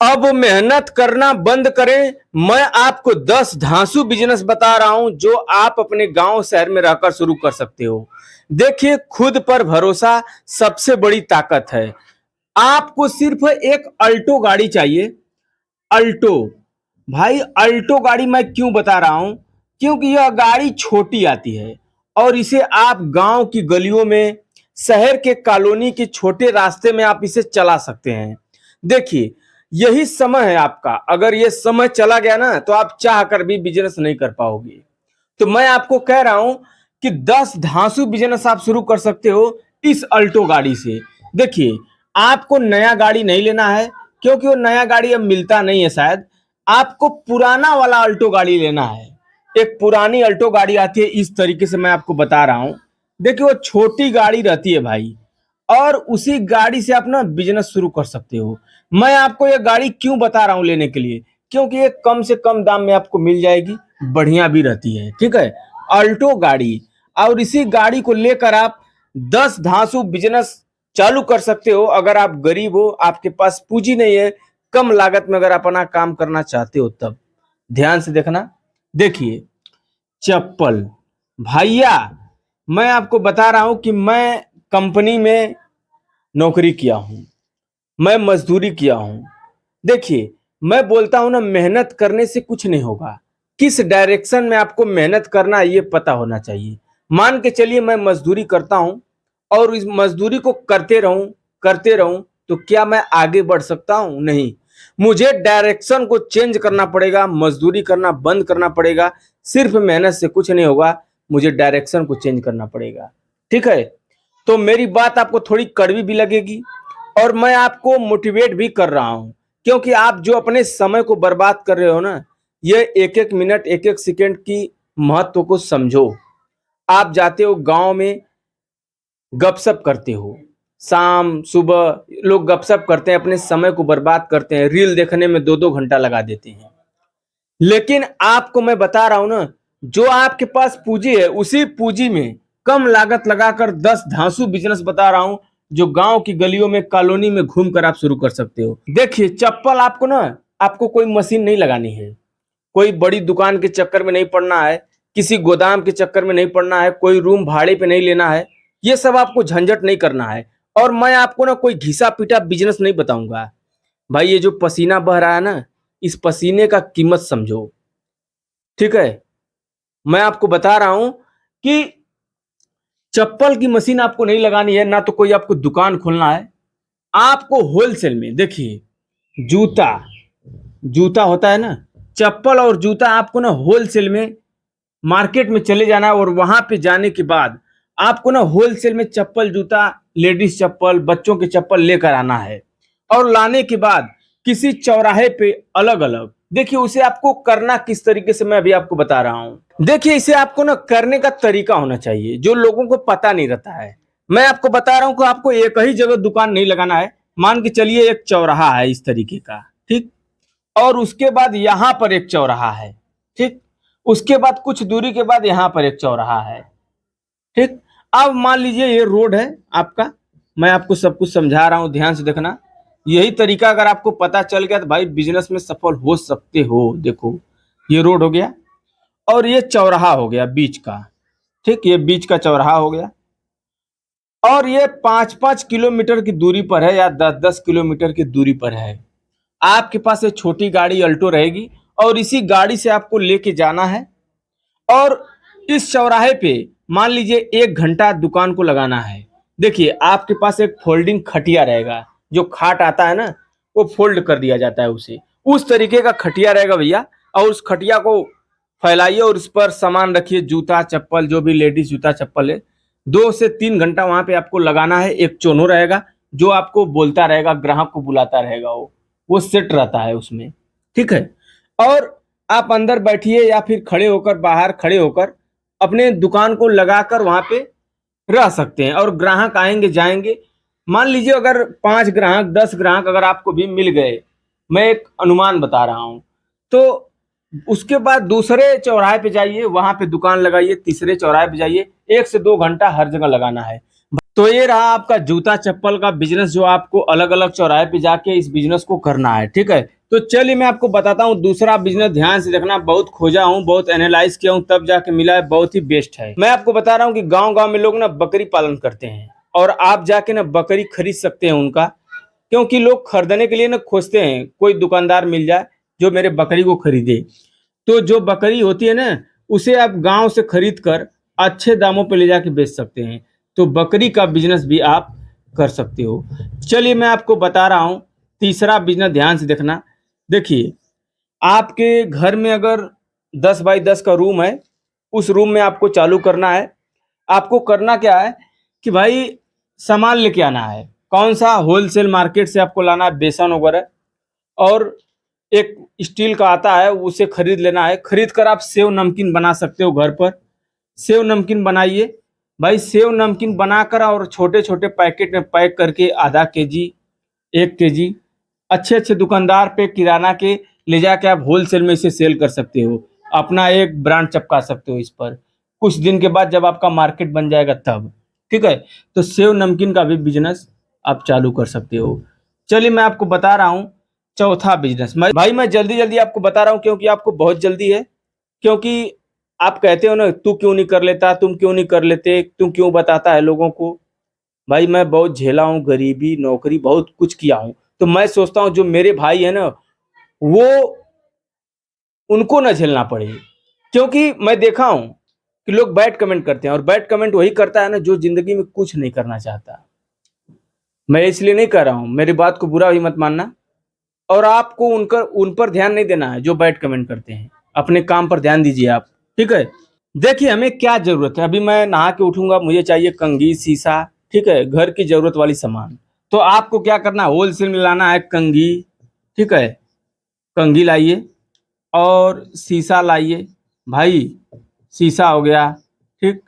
अब मेहनत करना बंद करें। मैं आपको 10 धांसू बिजनेस बता रहा हूं जो आप अपने गांव शहर में रहकर शुरू कर सकते हो। देखिए, खुद पर भरोसा सबसे बड़ी ताकत है। आपको सिर्फ एक अल्टो गाड़ी चाहिए। अल्टो, भाई अल्टो गाड़ी मैं क्यों बता रहा हूं? क्योंकि यह गाड़ी छोटी आती है और इसे आप गांव की गलियों में, शहर के कॉलोनी के छोटे रास्ते में आप इसे चला सकते हैं। देखिए, यही समय है आपका। अगर ये समय चला गया ना तो आप चाह कर भी बिजनेस नहीं कर पाओगे। तो मैं आपको कह रहा हूं कि 10 धांसू बिजनेस आप शुरू कर सकते हो इस अल्टो गाड़ी से। देखिए, आपको नया गाड़ी नहीं लेना है क्योंकि वो नया गाड़ी अब मिलता नहीं है शायद। आपको पुराना वाला अल्टो गाड़ी लेना है। एक पुरानी अल्टो गाड़ी आती है इस तरीके से, मैं आपको बता रहा हूं। देखिए, वो छोटी गाड़ी रहती है भाई, और उसी गाड़ी से आप ना बिजनेस शुरू कर सकते हो। मैं आपको ये गाड़ी क्यों बता रहा हूं लेने के लिए? क्योंकि ये कम से कम दाम में आपको मिल जाएगी, बढ़िया भी रहती है। ठीक है, अल्टो गाड़ी। और इसी गाड़ी को लेकर आप 10 धांसू बिजनेस चालू कर सकते हो। अगर आप गरीब हो, आपके पास पूंजी नहीं है, कम लागत में अगर अपना काम करना चाहते हो तब। ध्यान से देखना। देखिए, चप्पल, भैया मैं आपको बता रहा हूं कि मैं कंपनी में नौकरी किया हूं, मैं मजदूरी किया हूं। देखिए, मैं बोलता हूं ना, मेहनत करने से कुछ नहीं होगा। किस डायरेक्शन में आपको मेहनत करना है ये पता होना चाहिए। मान के चलिए मैं मजदूरी करता हूं और इस मजदूरी को करते रहूं तो क्या मैं आगे बढ़ सकता हूं? नहीं। मुझे डायरेक्शन को चेंज करना पड़ेगा, मजदूरी करना बंद करना पड़ेगा। सिर्फ मेहनत से कुछ नहीं होगा, मुझे डायरेक्शन को चेंज करना पड़ेगा। ठीक है, तो मेरी बात आपको थोड़ी कड़वी भी लगेगी और मैं आपको मोटिवेट भी कर रहा हूं, क्योंकि आप जो अपने समय को बर्बाद कर रहे हो ना, ये एक एक मिनट, एक एक सेकंड की महत्व को समझो। आप जाते हो गांव में, गपशप करते हो, शाम सुबह लोग गपशप करते हैं, अपने समय को बर्बाद करते हैं, रील देखने में 2-2 घंटा लगा देते हैं। लेकिन आपको मैं बता रहा हूं ना, जो आपके पास पूंजी है उसी पूंजी में कम लागत लगाकर 10 धांसू बिजनेस बता रहा हूं जो गांव की गलियों में, कॉलोनी में घूमकर आप शुरू कर सकते हो। देखिए, चप्पल आपको ना, आपको कोई मशीन नहीं लगानी है, कोई बड़ी दुकान के चक्कर में नहीं पड़ना है, किसी गोदाम के चक्कर में नहीं पड़ना है, कोई रूम भाड़े पे नहीं लेना है। ये सब आपको झंझट नहीं करना है। और मैं आपको ना कोई घिसा पीटा बिजनेस नहीं बताऊंगा। भाई, ये जो पसीना बह रहा है ना, इस पसीने का कीमत समझो। ठीक है, मैं आपको बता रहा हूं कि चप्पल की मशीन आपको नहीं लगानी है, ना तो कोई आपको दुकान खोलना है। आपको होलसेल में, देखिए, जूता, जूता होता है ना, चप्पल और जूता आपको ना होलसेल में मार्केट में चले जाना है। और वहां पे जाने के बाद आपको ना होलसेल में चप्पल, जूता, लेडीज चप्पल, बच्चों के चप्पल लेकर आना है। और लाने के बाद किसी चौराहे पे अलग अलग, देखिए उसे आपको करना किस तरीके से मैं अभी आपको बता रहा हूं। देखिए, इसे आपको ना करने का तरीका होना चाहिए जो लोगों को पता नहीं रहता है। मैं आपको बता रहा हूं कि आपको एक ही जगह दुकान नहीं लगाना है। मान के चलिए एक चौराहा है इस तरीके का, ठीक, और उसके बाद यहां पर एक चौराहा है, ठीक, उसके बाद कुछ दूरी के बाद यहां पर एक चौराहा है, ठीक। अब मान लीजिए ये रोड है आपका, मैं आपको सब कुछ समझा रहा हूं, ध्यान से देखना। यही तरीका अगर आपको पता चल गया तो भाई बिजनेस में सफल हो सकते हो। देखो, ये रोड हो गया और ये चौराहा हो गया बीच का, ठीक, ये बीच का चौराहा हो गया। और ये 5-5 किलोमीटर की दूरी पर है या 10-10 किलोमीटर की दूरी पर है। आपके पास एक छोटी गाड़ी अल्टो रहेगी और इसी गाड़ी से आपको लेके जाना है। और इस चौराहे पे मान लीजिए 1 घंटा दुकान को लगाना है। देखिए, आपके पास एक फोल्डिंग खटिया रहेगा, जो खाट आता है ना, वो फोल्ड कर दिया जाता है उसे, उस तरीके का खटिया रहेगा भैया। और उस खटिया को फैलाइए और उस पर सामान रखिए, जूता चप्पल, जो भी लेडीज जूता चप्पल है। 2 से 3 घंटा वहां पे आपको लगाना है। एक चोनो रहेगा जो आपको बोलता रहेगा, ग्राहक को बुलाता रहेगा, वो सेट रहता है उसमें, ठीक है। और आप अंदर बैठिए या फिर खड़े होकर, बाहर खड़े होकर अपने दुकान को लगाकर वहां पे रह सकते हैं। और ग्राहक आएंगे जाएंगे। मान लीजिए अगर 5 ग्राहक, 10 ग्राहक अगर आपको भी मिल गए, मैं एक अनुमान बता रहा हूं, तो उसके बाद दूसरे चौराहे पे जाइए, वहां पे दुकान लगाइए, तीसरे चौराहे पे जाइए। 1 से 2 घंटा हर जगह लगाना है। तो ये रहा आपका जूता चप्पल का बिजनेस, जो आपको अलग अलग चौराहे पे जाके इस बिजनेस को करना है, ठीक है। तो चलिए मैं आपको बताता हूँ दूसरा बिजनेस, ध्यान से देखना। बहुत खोजा हूँ, बहुत एनालाइज किया हूँ, तब जाके मिला है, बहुत ही बेस्ट है। मैं आपको बता रहा हूँ कि गांव गांव में लोग ना बकरी पालन करते हैं, और आप जाके ना बकरी खरीद सकते हैं उनका, क्योंकि लोग खरीदने के लिए ना खोजते हैं कोई दुकानदार मिल जाए जो मेरे बकरी को खरीदे। तो जो बकरी होती है ना, उसे आप गांव से खरीद कर अच्छे दामों पे ले जाके बेच सकते हैं। तो बकरी का बिजनेस भी आप कर सकते हो। चलिए मैं आपको बता रहा हूँ तीसरा बिजनेस, ध्यान से देखना। देखिए, आपके घर में अगर 10 बाई 10 का रूम है, उस रूम में आपको चालू करना है। आपको करना क्या है कि भाई सामान लेके आना है। कौन सा? होलसेल मार्केट से आपको लाना है बेसन वगैरह, और एक स्टील का आता है उसे खरीद लेना है। खरीद कर आप सेव नमकीन बना सकते हो घर पर। सेव नमकीन बनाइए भाई। सेव नमकीन बनाकर और छोटे छोटे पैकेट में पैक करके ½ केजी, 1 केजी अच्छे अच्छे दुकानदार पे किराना के ले जाके आप होलसेल में इसे सेल कर सकते हो। अपना एक ब्रांड चपका सकते हो इस पर। कुछ दिन के बाद जब आपका मार्केट बन जाएगा तब, ठीक है। तो सेव नमकीन का भी बिजनेस आप चालू कर सकते हो। चलिए मैं आपको बता रहा हूँ चौथा बिजनेस। मैं जल्दी जल्दी आपको बता रहा हूँ क्योंकि आपको बहुत जल्दी है। क्योंकि आप कहते हो ना, तू क्यों नहीं कर लेता, तुम क्यों नहीं कर लेते, तुम क्यों बताता है लोगों को। भाई मैं बहुत झेला हूँ, गरीबी, नौकरी, बहुत कुछ किया हूँ। तो मैं सोचता हूँ जो मेरे भाई है ना, वो उनको ना झेलना पड़े। क्योंकि मैं देखा हूँ कि लोग बैड कमेंट करते हैं, और बैड कमेंट वही करता है ना जो जिंदगी में कुछ नहीं करना चाहता। मैं इसलिए नहीं कर रहा हूँ, मेरी बात को बुरा भी मत मानना। और आपको उन पर ध्यान नहीं देना है जो बैड कमेंट करते हैं। अपने काम पर ध्यान दीजिए आप, ठीक है। देखिए हमें क्या जरूरत है। अभी मैं नहा के उठूंगा, मुझे चाहिए कंघी, शीशा, ठीक है, घर की जरूरत वाली सामान। तो आपको क्या करना है, होलसेल में लाना है कंघी, ठीक है। कंघी लाइए और शीशा लाइए भाई। शीशा हो गया, ठीक।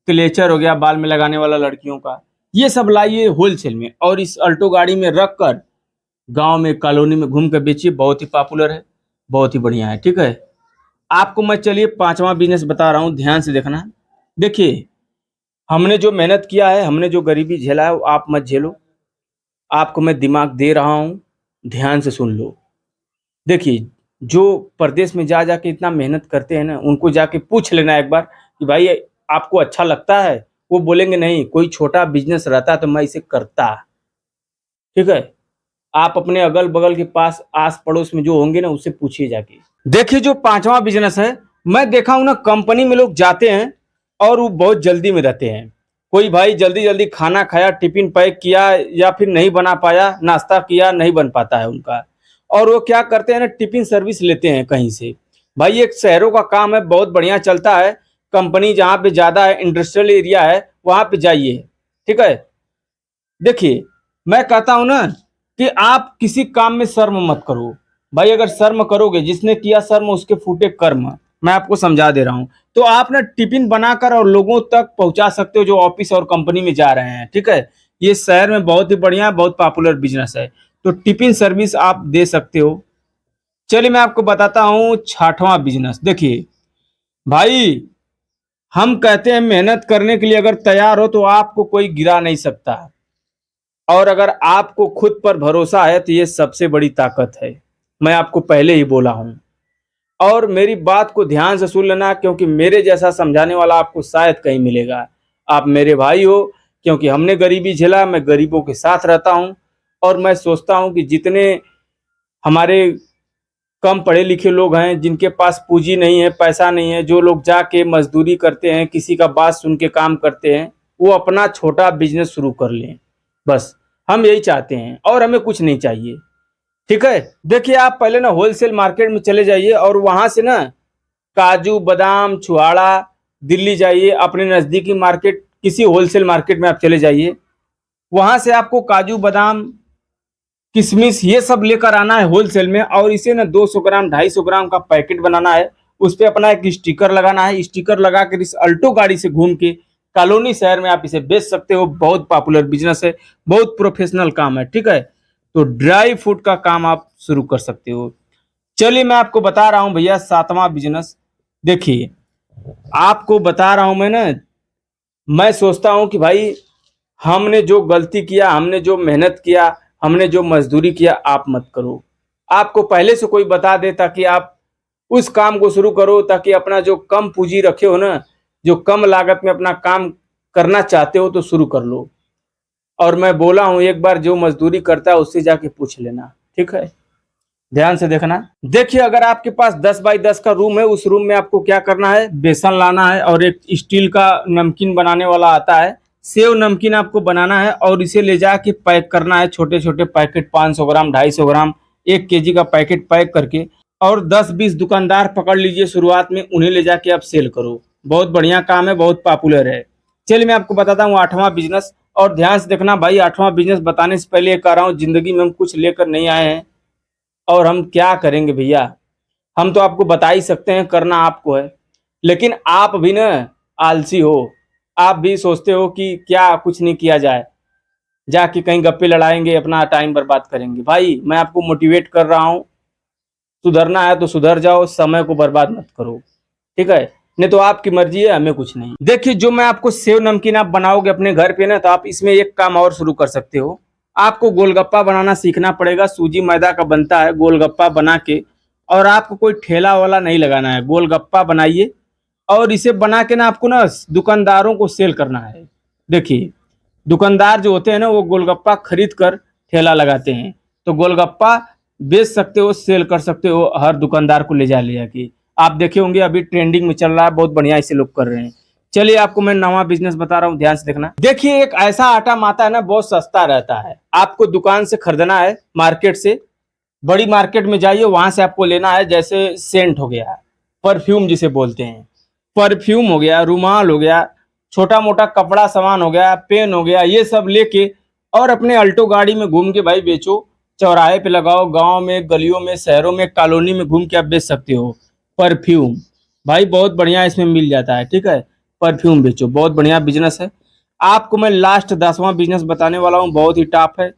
क्लेचर हो गया, बाल में लगाने वाला लड़कियों का। ये सब लाइए होलसेल में, और इस अल्टो गाड़ी में रख कर गांव में, कॉलोनी में घूम कर बेचिए। बहुत ही पॉपुलर है, बहुत ही बढ़िया है, ठीक है। आपको मैं चलिए पांचवा बिजनेस बता रहा हूँ, ध्यान से देखना। देखिए, हमने जो मेहनत किया है, हमने जो गरीबी झेला है, वो आप मत झेलो। आपको मैं दिमाग दे रहा हूँ, ध्यान से सुन लो। देखिए, जो परदेश में जा जाके इतना मेहनत करते हैं ना, उनको जाके पूछ लेना एक बार कि भाई आपको अच्छा लगता है। वो बोलेंगे नहीं, कोई छोटा बिजनेस रहता तो मैं इसे करता, ठीक है। आप अपने अगल बगल के पास, आस पड़ोस में जो होंगे ना, उससे पूछिए जाके। देखिए, जो पांचवा बिजनेस है, मैं देखा हूं ना, कंपनी में लोग जाते हैं और वो बहुत जल्दी में रहते हैं। कोई भाई जल्दी जल्दी खाना खाया, टिफिन पैक किया, या फिर नहीं बना पाया, नाश्ता किया, नहीं बन पाता है उनका। और वो क्या करते हैं ना, टिफिन सर्विस लेते हैं कहीं से। भाई एक शहरों का काम है, बहुत बढ़िया चलता है। कंपनी जहाँ पे ज्यादा है, इंडस्ट्रियल एरिया है, वहां पे जाइए, ठीक है। देखिए, मैं कहता हूं ना कि आप किसी काम में शर्म मत करो। भाई अगर शर्म करोगे, जिसने किया शर्म उसके फूटे कर्म। मैं आपको समझा दे रहा हूं। तो आप ना टिफिन बनाकर और लोगों तक पहुंचा सकते हो जो ऑफिस और कंपनी में जा रहे हैं, ठीक है। ये शहर में बहुत ही बढ़िया, बहुत पॉपुलर बिजनेस है। तो टिफिन सर्विस आप दे सकते हो। चलिए मैं आपको बताता हूँ छठवां बिजनेस। देखिए भाई, हम कहते हैं मेहनत करने के लिए अगर तैयार हो तो आपको कोई गिरा नहीं सकता। और अगर आपको खुद पर भरोसा है तो ये सबसे बड़ी ताकत है। मैं आपको पहले ही बोला हूं। और मेरी बात को ध्यान से सुन लेना, क्योंकि मेरे जैसा समझाने वाला आपको शायद कहीं मिलेगा। आप मेरे भाई हो, क्योंकि हमने गरीबी झेला, मैं गरीबों के साथ रहता हूं। और मैं सोचता हूं कि जितने हमारे कम पढ़े लिखे लोग हैं, जिनके पास पूंजी नहीं है, पैसा नहीं है, जो लोग जाके मजदूरी करते हैं, किसी का बात सुन के काम करते हैं, वो अपना छोटा बिजनेस शुरू कर लें। बस हम यही चाहते हैं, और हमें कुछ नहीं चाहिए, ठीक है। देखिए, आप पहले ना होलसेल मार्केट में चले जाइए, और वहां से ना काजू बादाम, छुहाड़ा, दिल्ली जाइए, अपने नजदीकी मार्केट, किसी होलसेल मार्केट में आप चले जाइए। वहां से आपको काजू बादाम, किशमिश, ये सब लेकर आना है होलसेल में, और इसे ना 200 ग्राम, 250 ग्राम का पैकेट बनाना है। उस पर अपना एक स्टिकर लगाना है। स्टिकर लगाकर इस अल्टो गाड़ी से घूम के कॉलोनी शहर में आप इसे बेच सकते हो। बहुत पॉपुलर बिजनेस है, बहुत प्रोफेशनल काम है, ठीक है। तो ड्राई फ्रूट का काम आप शुरू कर सकते हो। चलिए मैं आपको बता रहा हूं भैया सातवां बिजनेस। देखिए, आपको बता रहा हूं मैं ना, मैं सोचता हूं कि भाई हमने जो गलती किया, हमने जो मेहनत किया, हमने जो मजदूरी किया, आप मत करो। आपको पहले से कोई बता दे ताकि आप उस काम को शुरू करो, ताकि अपना जो कम पूंजी रखे हो ना, जो कम लागत में अपना काम करना चाहते हो तो शुरू कर लो। और मैं बोला हूं एक बार जो मजदूरी करता है उससे जाके पूछ लेना, ठीक है? ध्यान से देखना। देखिए अगर आपके पास 10 बाई 10 का रूम है, उस रूम में आपको क्या करना है, बेसन लाना है और एक स्टील का नमकीन बनाने वाला आता है, सेव नमकीन आपको बनाना है और इसे ले जाके पैक करना है, छोटे छोटे पैकेट 500 ग्राम 250 ग्राम 1 केजी का पैकेट पैक करके। और 10-20 दुकानदार पकड़ लीजिए शुरुआत में, उन्हें ले जाके आप सेल करो। बहुत बढ़िया काम है, बहुत पॉपुलर है। चलिए मैं आपको बताता हूँ 8वां बिजनेस। और ध्यान से देखना भाई, 8वां बिजनेस बताने से पहले ये कह रहा हूँ, जिंदगी में हम कुछ लेकर नहीं आए हैं और हम क्या करेंगे भैया। हम तो आपको बता ही सकते हैं, करना आपको है। लेकिन आप भी ना आलसी हो, आप भी सोचते हो कि क्या कुछ नहीं किया जाए, जाके कहीं गप्पे लड़ाएंगे, अपना टाइम बर्बाद करेंगे। भाई मैं आपको मोटिवेट कर रहा हूँ, सुधरना है तो सुधर जाओ, समय को बर्बाद मत करो, ठीक है? नहीं तो आपकी मर्जी है, हमें कुछ नहीं। देखिए जो मैं आपको सेव नमकीन आप बनाओगे अपने घर पे ना, तो आप इसमें एक काम और शुरू कर सकते हो। आपको गोलगप्पा बनाना सीखना पड़ेगा। सूजी मैदा का बनता है गोलगप्पा बना के, और आपको कोई ठेला वाला नहीं लगाना है, गोलगप्पा बनाइए और इसे बना के ना आपको ना दुकानदारों को सेल करना है। देखिए दुकानदार जो होते हैं ना, वो गोलगप्पा खरीद कर ठेला लगाते हैं, तो गोलगप्पा बेच सकते हो, सेल कर सकते हो, हर दुकानदार को ले जाके। आप देखे होंगे अभी ट्रेंडिंग में चल रहा है, बहुत बढ़िया इसे लोग कर रहे हैं। चलिए आपको मैं नवा बिजनेस बता रहा हूँ, ध्यान से देखना। देखिए एक ऐसा आटा आता है ना, बहुत सस्ता रहता है, आपको दुकान से खरीदना है, मार्केट से, बड़ी मार्केट में जाइए, वहां से आपको लेना है। जैसे सेंट हो गया, परफ्यूम जिसे बोलते हैं, परफ्यूम हो गया, रुमाल हो गया, छोटा मोटा कपड़ा सामान हो गया, पेन हो गया, ये सब लेके और अपने अल्टो गाड़ी में घूम के भाई बेचो। चौराहे पे लगाओ, गांव में, गलियों में, शहरों में, कॉलोनी में घूम के आप बेच सकते हो परफ्यूम। भाई बहुत बढ़िया इसमें मिल जाता है, ठीक है? परफ्यूम बेचो, बहुत बढ़िया बिजनेस है। आपको मैं लास्ट 10वां बिजनेस बताने वाला हूँ, बहुत ही टॉप है।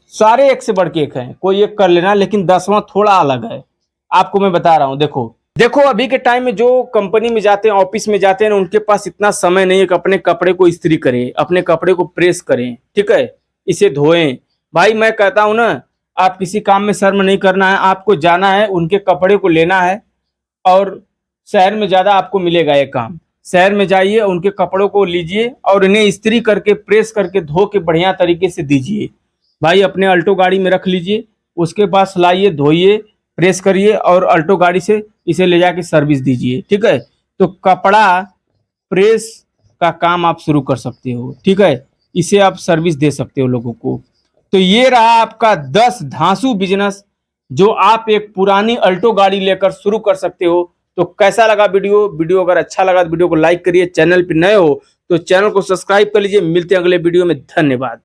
सारे एक से बढ़ के एक हैं, कोई एक कर लेना, लेकिन 10वां थोड़ा अलग है। आपको मैं बता रहा हूँ, देखो देखो अभी के टाइम में जो कंपनी में जाते हैं, ऑफिस में जाते हैं ना, उनके पास इतना समय नहीं है कि अपने कपड़े को इस्त्री करें, अपने कपड़े को प्रेस करें, ठीक है, इसे धोएं। भाई मैं कहता हूं ना, आप किसी काम में शर्म नहीं करना है, आपको जाना है, उनके कपड़े को लेना है। और शहर में ज्यादा आपको मिलेगा ये काम। शहर में जाइए, उनके कपड़ों को लीजिए और इन्हें इस्त्री करके, प्रेस करके, धो के बढ़िया तरीके से दीजिए। भाई अपने अल्टो गाड़ी में रख लीजिए, उसके पास लाइए, धोइए, प्रेस करिए और अल्टो गाड़ी से इसे ले जाके सर्विस दीजिए, ठीक है? तो कपड़ा प्रेस का काम आप शुरू कर सकते हो, ठीक है? इसे आप सर्विस दे सकते हो लोगों को। तो ये रहा आपका 10 धांसू बिजनेस, जो आप एक पुरानी अल्टो गाड़ी लेकर शुरू कर सकते हो। तो कैसा लगा वीडियो? वीडियो अगर अच्छा लगा तो वीडियो को लाइक करिए, चैनल पे नए हो तो चैनल को सब्सक्राइब कर लीजिए। मिलते हैं अगले वीडियो में, धन्यवाद।